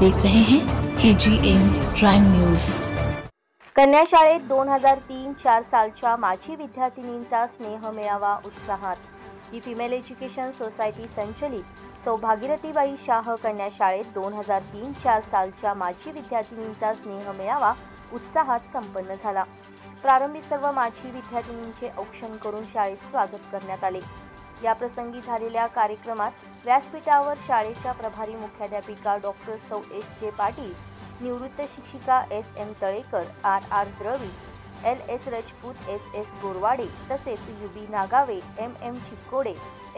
देख रहे हैं KGN प्राइम न्यूज। कन्या शाळेत 2003-4 सालच्या माजी विद्यार्थिनींचा स्नेह मेळावा उत्साहात। ही फिमेल एज्युकेशन सोसायटी संचलित सौभाग्यवतीबाई शाह कन्या शाळेत 2003-4 सालच्या माजी विद्यार्थिनींचा स्नेह मेळावा उत्साहात संपन्न झाला। प्रारंभी सर्व माजी विद्यार्थिनींचे औक्षण करून शाळेत स्वागत करण्यात आले। या प्रसंगी झालेल्या कार्यक्रमात व्यासपीठावर शाळेच्या प्रभारी मुख्याध्यापिका डॉक्टर सौ एस.जे. पाटील, निवृत्त शिक्षिका S.M. Talekar, R.R. Dravid, L.S. Rajput, S.S. गोरवाडे तसेच U.B. नागावे, M.M. चिक्कोडे,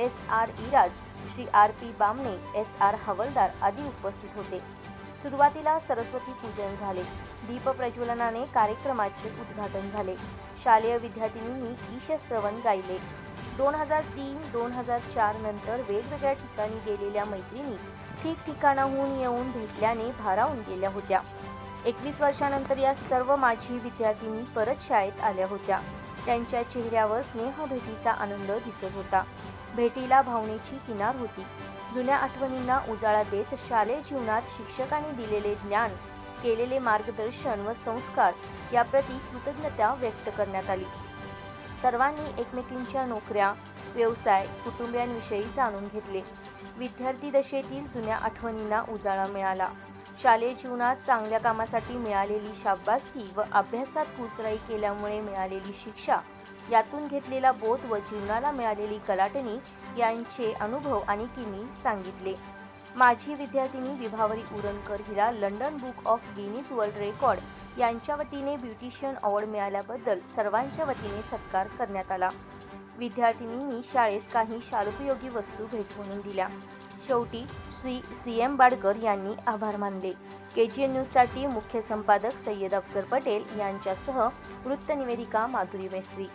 S.R. Ira's, Shri R.P. Bamne, S.R. हवलदार आदी उपस्थित होते। सुरुवातीला सरस्वती पूजन झाले। दीप प्रज्वलनाने कार्यक्रमाचे उद्घाटन झाले। शालेय विद्यार्थिनींनी ईशस्तवन गायले। 2003-2004 नंतर वेगवेगळ्या ठिकाणी गेलेल्या मैत्रिणी ठिकठिकाणाहून येऊन भेटल्याने भारावून गेल्या होत्या। 21 वर्षांनंतर या सर्व माजी विद्यार्थिनी परत शाळेत आल्या होत्या। त्यांच्या चेहऱ्यावर स्नेहभेटीचा आनंद दिसत होता। भेटीला भावनेची किनार होती। जुन्या आठवणींना उजाळा देत शालेय जीवनात शिक्षकांनी दिलेले ज्ञान, केलेले मार्गदर्शन व संस्कार याप्रती कृतज्ञता व्यक्त करण्यात आली। सर्वांनी एकमेकींच्या नोकऱ्या, व्यवसाय, कुटुंबियांविषयी जाणून घेतले। विद्यार्थी दशेतील जुन्या आठवणींना उजाळा मिळाला। शालेय जीवनात चांगल्या कामासाठी मिळालेली शाबासकी व अभ्यासात कुचराई केल्यामुळे मिळालेली शिक्षा, यातून घेतलेला बोध व जीवनाला मिळालेली कलाटणी यांचे अनुभव अनेकींनी सांगितले। माजी विद्यार्थिनी विभावरी उरणकर हिला London book of Guinness world record यांच्या वतीने ब्युटिशियन अवॉर्ड मिळाल्याबद्दल सर्वांच्या वतीने सत्कार करण्यात आला। विद्यार्थिनींनी शाळेस काही शालोपयोगी वस्तू भेट म्हणून दिल्या। शेवटी श्री C.M. बाडकर यांनी आभार मानले। KGN न्यूजसाठी मुख्य संपादक सय्यद अफसर पटेल यांच्यासह वृत्तनिवेदिका माधुरी मेस्त्री।